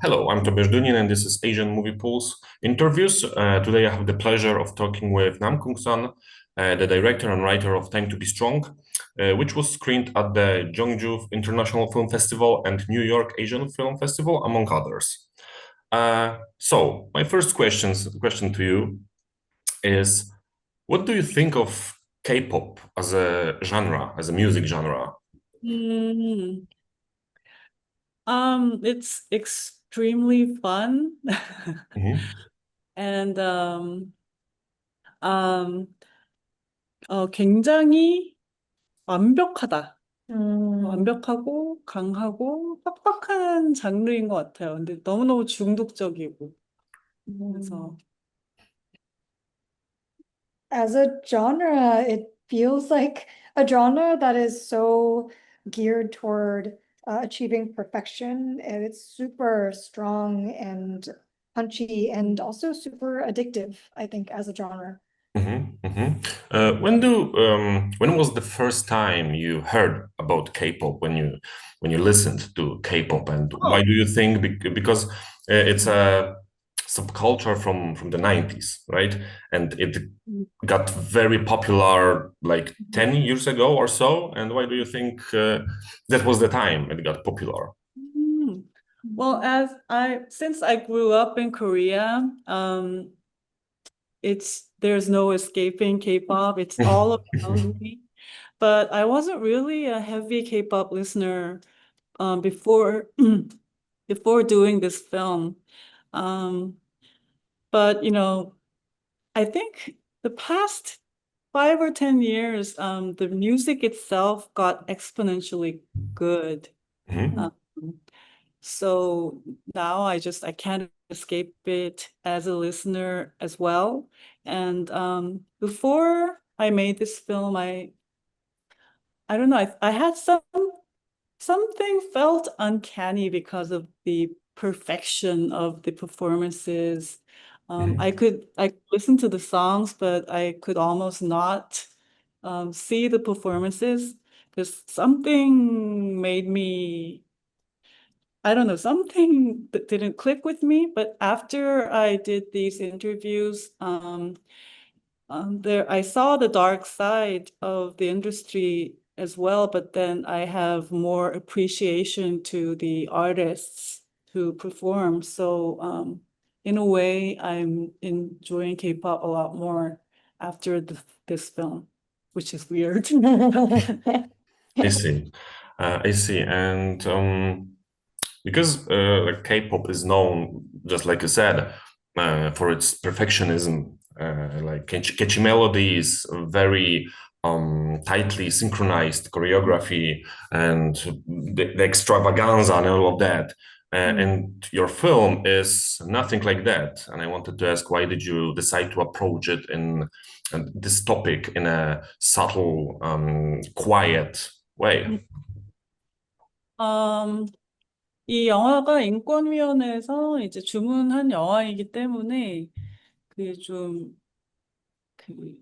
Hello, I'm Tobias Dunin, and this is Asian Movie Pulse Interviews. Today I have the pleasure of talking with Nam Koong Sun, the director and writer of Time to Be Strong, which was screened at the Jeonju International Film Festival and New York Asian Film Festival, among others. So my first question to you is, what do you think of K-pop as a genre, as a music genre? Mm, it's extremely fun Mhm. and um, 굉장히 완벽하다. 완벽하고 강하고 빡빡한 장르인 것 같아요. 근데 너무너무 중독적이고. 그래서 As a genre, it feels like a genre that is so geared toward achieving perfection, and it's super strong and punchy and also super addictive, I think, as a genre. When was the first time you heard about K-pop? When you listened to K-pop, and why Oh, do you think? Because it's a subculture from the 90s, right? And it got very popular like 10 years ago or so. And why do you think that was the time it got popular? mm. Well, since I grew up in Korea, there's no escaping K-pop. It's all around me. But I wasn't really a heavy K-pop listener before before doing this film. Um, but I think the past 5 or 10 years, the music itself got exponentially good. Mhm. Um, so now I can't escape it as a listener as well. And before I made this film, I don't know, I had something felt uncanny because of the perfection of the performances. Mhm. I could listen to the songs, but I could almost not see the performances because something made me, I don't know, something that didn't click with me. But after I did these interviews, I saw the dark side of the industry as well, but then I have more appreciation to the artists who perform. So, in a way, I'm enjoying K-pop a lot more after this film, which is weird. I see. I see. And because like K-pop is known, just like you said, for its perfectionism, like catchy melodies, very tightly synchronized choreography, and the extravaganza and all of that. And your film is nothing like that. And I wanted to ask, why did you decide to approach it in this topic in a subtle, quiet way? 음, 이 영화가 인권위원회에서 이제 주문한 영화이기 때문에 그 좀 그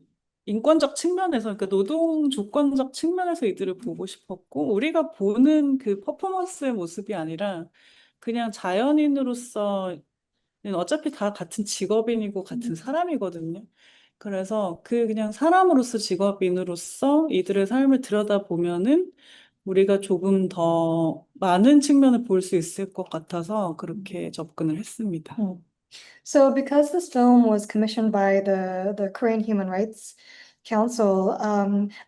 인권적 측면에서, 그러니까 노동 조건적 측면에서 이들을 보고 싶었고, 우리가 보는 그 퍼포먼스의 모습이 아니라 그냥 자연인으로서 어차피 다 같은 직업인이고 같은 사람이거든요. 그래서 그냥 사람으로서 직업인으로서 이들의 삶을 들여다보면은 우리가 조금 더 많은 측면을 볼 수 있을 것 같아서 그렇게 접근을 했습니다. So because this film was commissioned by the Korean Human Rights Council,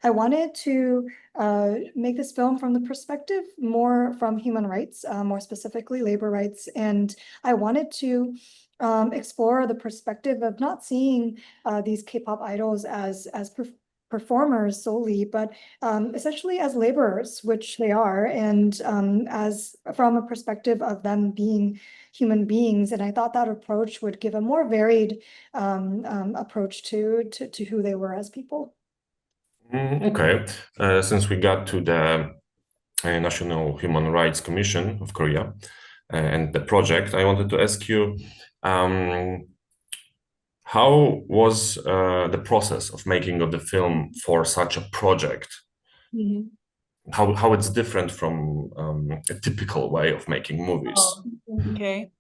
I wanted to make this film from the perspective more from human rights, more specifically labor rights. And I wanted to explore the perspective of not seeing these K-pop idols as performers solely, but essentially as laborers, which they are, and as from a perspective of them being human beings. And I thought that approach would give a more varied approach to who they were as people. Okay. Since we got to the National Human Rights Commission of Korea and the project, I wanted to ask you, um, how was the process of making of the film for such a project? Mhm. How it's different from a typical way of making movies? Oh, okay.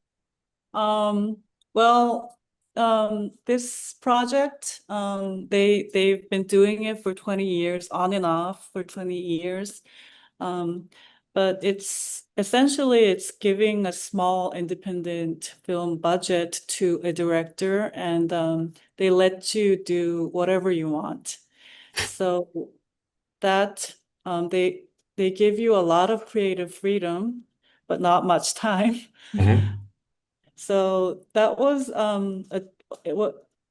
Um, well, this project, they've been doing it for 20 years, on and off for 20 years. Um, but it's essentially it's giving a small independent film budget to a director, and they let you do whatever you want. So that they give you a lot of creative freedom, but not much time. Mhm. So that was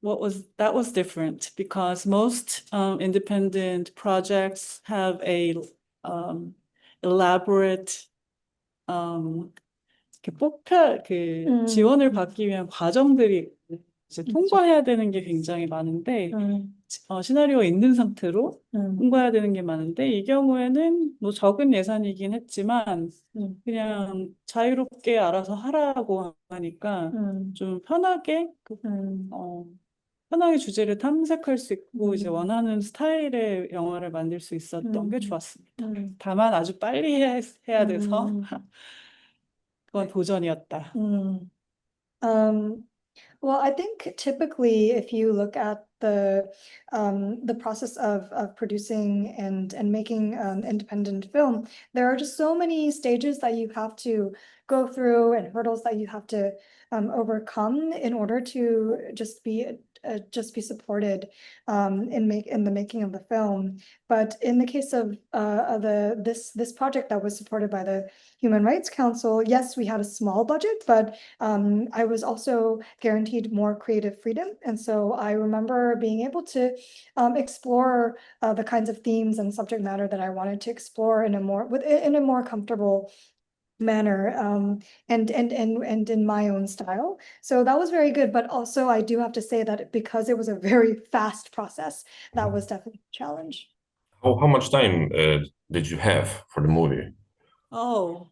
what was that was different because most independent projects have a um, elaborate 음, 지원을 받기 위한 과정들이 이제 그렇죠. 통과해야 되는 게 굉장히 많은데 시나리오가 있는 상태로 통과해야 되는 게 많은데 이 경우에는 뭐 적은 예산이긴 했지만 그냥 자유롭게 알아서 하라고 하니까 좀 편하게 편하게 주제를 탐색할 수 있고 이제 원하는 스타일의 영화를 만들 수 있었던 게 좋았습니다. 다만 아주 빨리 해야 돼서 그건 도전이었다. Um, well, I think typically if you look at the process of producing and making independent film, there are just so many stages that you have to go through and hurdles that you have to overcome in order to just be supported in the making of the film. But in the case of this project that was supported by the Human Rights Council, yes, we had a small budget, but I was also guaranteed more creative freedom. And so I remember being able to explore the kinds of themes and subject matter that I wanted to explore in a more comfortable manner and in my own style. So that was very good. But also I do have to say that because it was a very fast process, that was definitely a challenge. How much time did you have for the movie? Oh,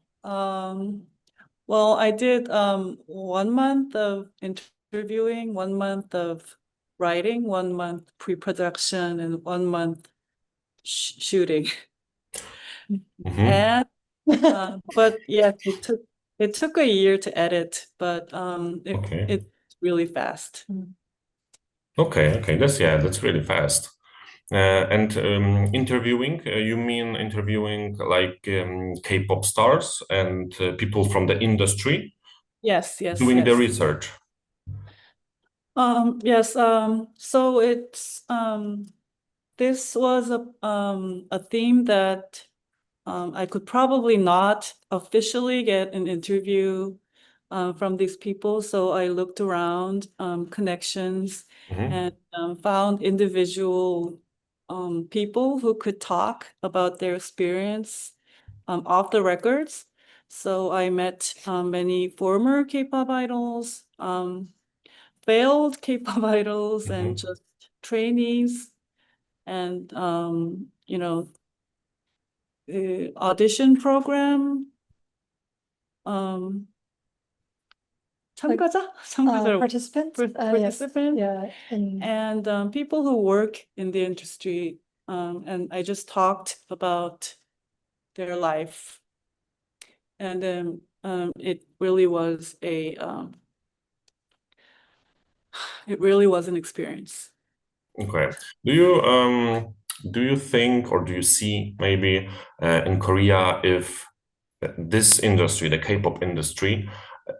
well, I did 1 month of interviewing, 1 month of writing, 1 month pre-production, and 1 month shooting. Mhm. And but yeah, it took a year to edit, but Okay. it's really fast. Okay, that's really fast. And interviewing, you mean interviewing like K-pop stars and people from the industry Yes, doing the yes. research. Yes, so it's this was a theme that I could probably not officially get an interview from these people, so I looked around connections Mhm. and found individual people who could talk about their experience off the records. So I met many former K-pop idols, failed K-pop idols, and Mhm. just trainees, and audition program um 참가자? 참가자를 Participants? Yes. participant Yeah. and people who work in the industry, and I just talked about their life, and then it really was an experience. Okay. Do you think or do you see maybe in Korea if this industry, the K-pop industry,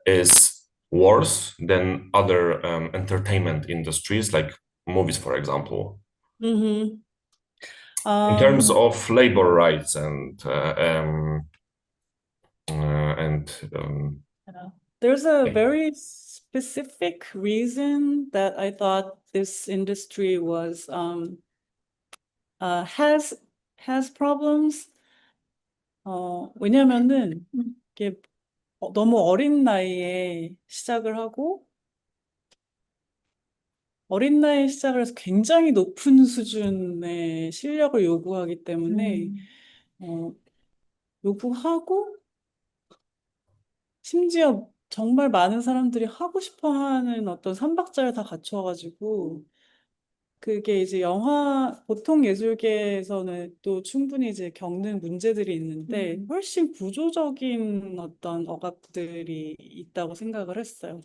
is worse than other entertainment industries, like movies, for example, Mm-hmm. in terms of labor rights and There's a very specific reason that I thought this industry was has problems. 왜냐면은 이게 너무 어린 나이에 시작을 하고 어린 나이에 시작을 해서 굉장히 높은 수준의 실력을 요구하기 때문에 요구하고 심지어 정말 많은 사람들이 하고 싶어 하는 어떤 삼박자를 다 갖춰가지고 그게 이제 보통 예술계에서는 또 충분히 이제 겪는 문제들이 있는데 훨씬 구조적인 어떤 억압들이 있다고 생각을 했어요.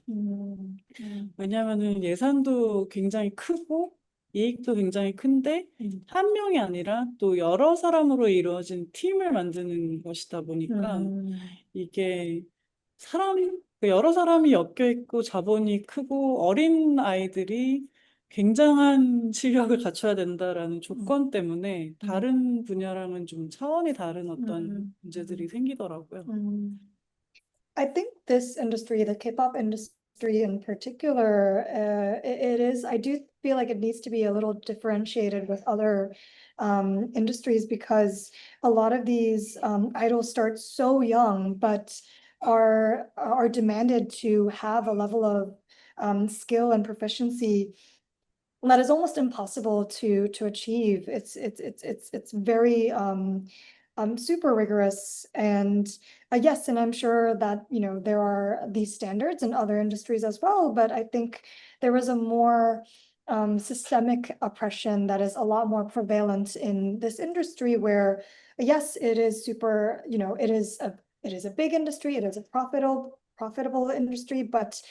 왜냐하면은 예산도 굉장히 크고 이익도 굉장히 큰데 한 명이 아니라 또 여러 사람으로 이루어진 팀을 만드는 것이다 보니까 이게 여러 사람이 엮여 있고 자본이 크고 어린 아이들이 굉장한 실력을 갖춰야 된다라는 조건 때문에 다른 분야랑은 좀 차원이 다른 어떤 문제들이 생기더라고요. I think this industry, the K-pop industry in particular, it is, I do feel like it needs to be a little differentiated with other industries because a lot of these idols start so young, but are demanded to have a level of skill and proficiency that is almost impossible to achieve. It's very super rigorous and yes, and I'm sure that there are these standards in other industries as well, but I think there is a more systemic oppression that is a lot more prevalent in this industry where yes, it is super, it is a big industry, it is a profitable industry, but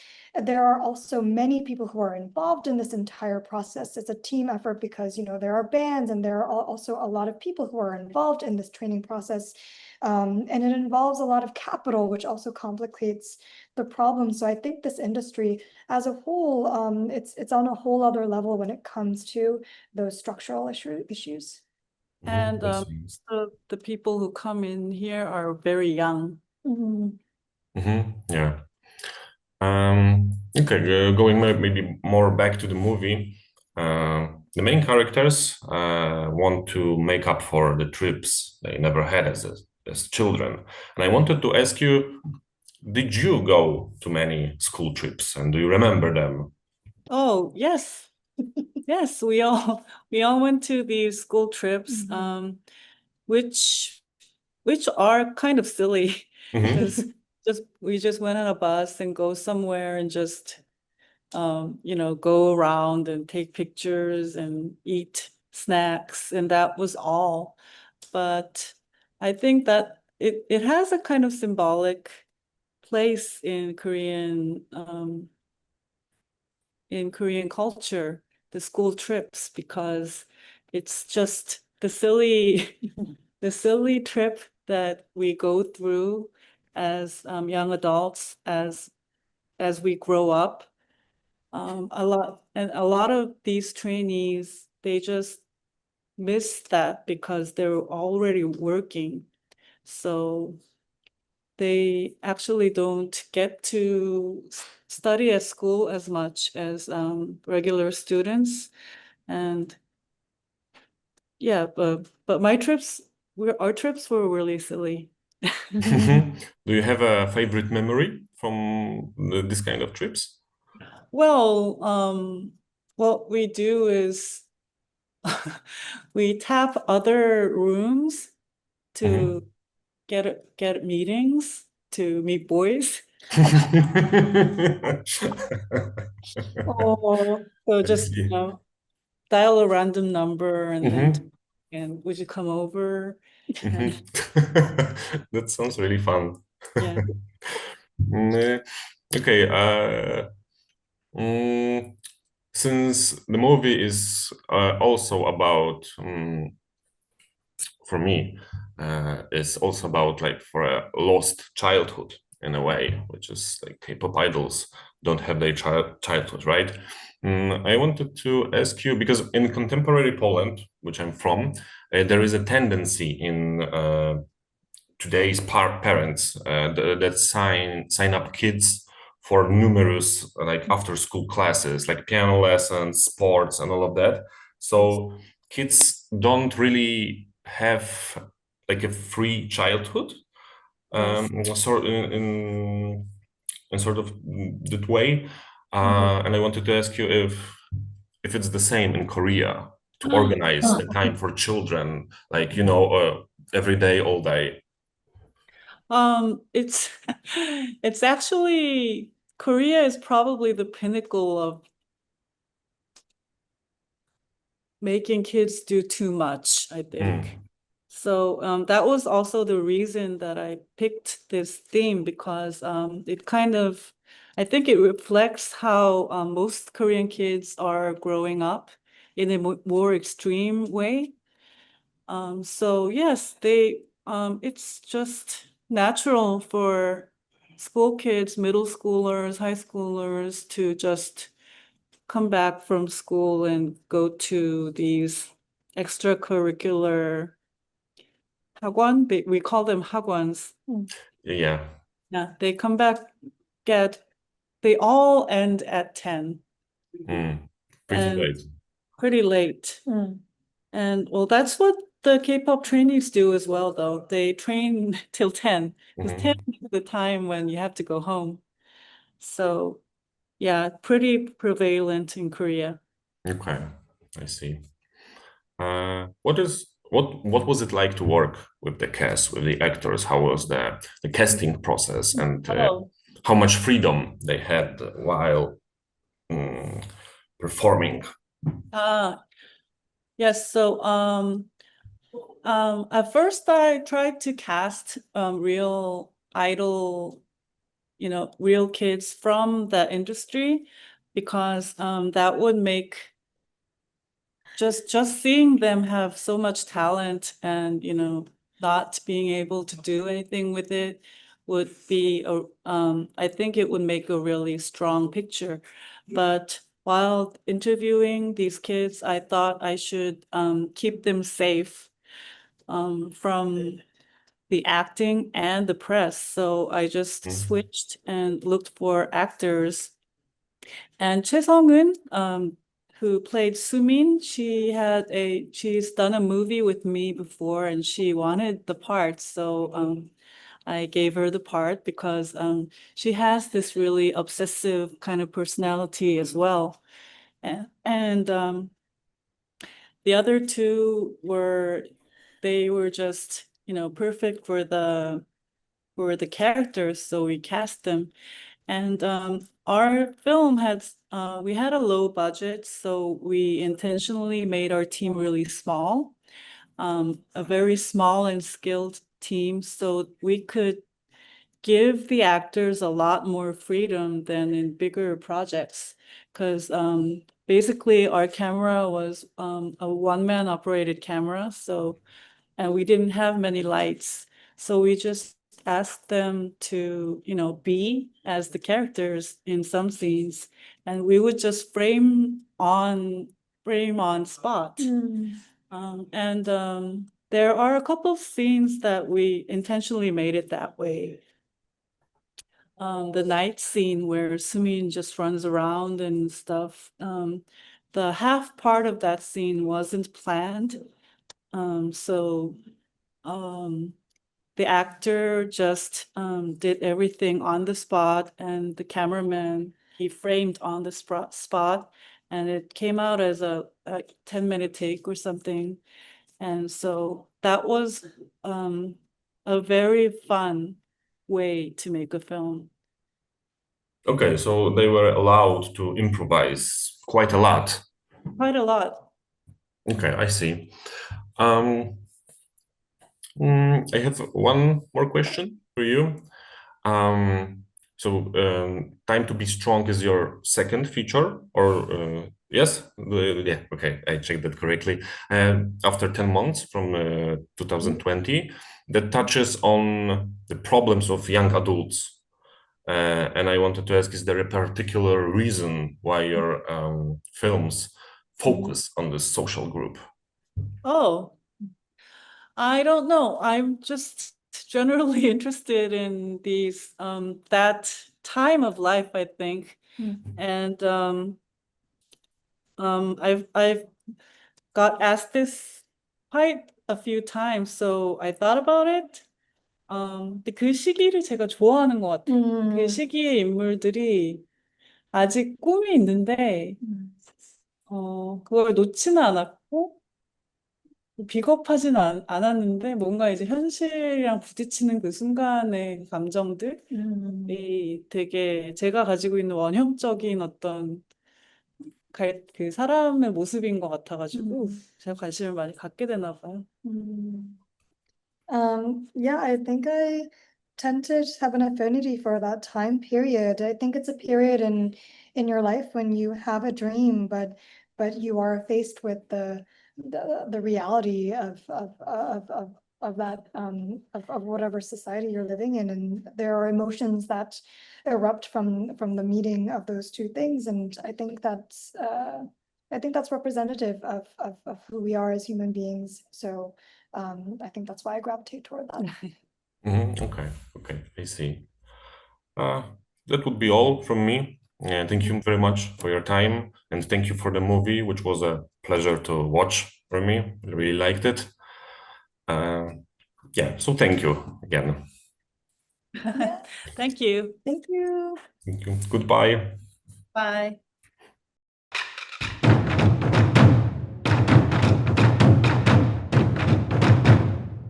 there are also many people who are involved in this entire process. It's a team effort because, there are bands and there are also a lot of people who are involved in this training process. And it involves a lot of capital, which also complicates the problem. So I think this industry as a whole, it's on a whole other level when it comes to those structural issues. And so the people who come in here are very young. Yeah. Okay, going maybe more back to the movie, the main characters want to make up for the trips they never had as children. And I wanted to ask you, did you go to many school trips and do you remember them? Oh, yes. Yes, we all went to these school trips, which are kind of silly because we just went on a bus and go somewhere and just go around and take pictures and eat snacks, and that was all. But I think that it has a kind of symbolic place in Korean culture, the school trips, because it's just the silly trip that we go through as young adults, as we grow up. A lot of these trainees, they just miss that because they're already working. So they actually don't get to study at school as much as regular students. And yeah, but our trips were really silly. Do you have a favorite memory from this kind of trips? Well, what we do is we tap other rooms to get meetings, to meet boys. Or so I just, see. dial a random number and would you come over? And That sounds really fun. yeah. Mm, okay. Since the movie is also about, for me, it's also about like for a lost childhood in a way, which is like K-pop idols don't have their childhood, right? I wanted to ask you because in contemporary Poland, which I'm from, there is a tendency in today's parents that sign up kids for numerous like after school classes like piano lessons, sports, and all of that. So kids don't really have like a free childhood, sort in sort of that way. And I wanted to ask you if it's the same in Korea to organize a time for children, like every day, all day. It's it's actually Korea is probably the pinnacle making kids do too much, I think. Mm. So that was also the reason that I picked this theme because it kind of, I think it reflects how most Korean kids are growing up in a more extreme way. So yes, it's just natural for school kids, middle schoolers, high schoolers to just come back from school and go to these extracurricular 학원. We call them 학원s. Yeah. Yeah, they come back, they all end at 10 Mm. Pretty and late. pretty late. And well, that's what the K-pop trainees do as well, though. They train till 10 because 10 Mhm. is the time when you have to go home. So yeah, pretty prevalent in Korea. Okay, I see. What was it like to work with the cast, with the actors? How was the casting process, and Oh, how much freedom they had while mm, performing? ah, yes. So at first I tried to cast real idol, real kids from the industry because that would make just seeing them have so much talent and not being able to do anything with it would be I think it would make a really strong picture. But while interviewing these kids, I thought I should keep them safe from the acting and the press. So I just Mm. switched and looked for actors. And Choi Sung-eun, who played Sumin, she's done a movie with me before, and she wanted the part. So I gave her the part because she has this really obsessive kind of personality as well. And the other two they were just, perfect for the characters, so we cast them. And our film we had a low budget, so we intentionally made our team really small, a very small and skilled team, so we could give the actors a lot more freedom than in bigger projects. Because basically, our camera was a one-man operated camera, and we didn't have many lights. So we just asked them to, be as the characters in some scenes, and we would just frame on spot. And there are a couple of scenes that we intentionally made it that way. The night scene where Sumin just runs around and stuff. The half part of that scene wasn't planned. So the actor just did everything on the spot, and the cameraman, he framed on the spot, and it came out as a 10-minute take or something. And so that was a very fun way to make a film. Okay, so they were allowed to improvise quite a lot. Quite a lot. Okay, I see. Um, I have one more question for you. Time to Be Strong is your second feature, or yes? Yeah, okay, I checked that correctly. After 10 months from 2020, that touches on the problems of young adults. And I wanted to ask, is there a particular reason why your films focus on this social group? Oh, I don't know. I'm just generally interested in that time of life, I think. And I've got asked this quite a few times, so I thought about it. 근데 그 시기를 제가 좋아하는 것 같아요. 그 시기의 인물들이 아직 꿈이 있는데, 그걸 놓지는 않았고, 비겁하진 않았는데, 뭔가 이제 현실이랑 부딪히는 그 순간의 감정들이 되게 제가 가지고 있는 원형적인 어떤 그 사람의 모습인 것 같아가지고 제가 관심을 많이 갖게 되나 봐요. Yeah, I think I tend to just have an affinity for that time period. I think it's a period in your life when you have a dream, but you are faced with the reality of that of whatever society you're living in, and there are emotions that erupt from the meeting of those two things, and I think that's representative of who we are as human beings. So I think that's why I gravitate toward that. Okay, I see. That would be all from me. Thank you very much for your time, and thank you for the movie, which was a pleasure to watch for me. I really liked it. Yeah, so thank you again. Yeah, Thank you. thank you. Thank you. Goodbye. Bye.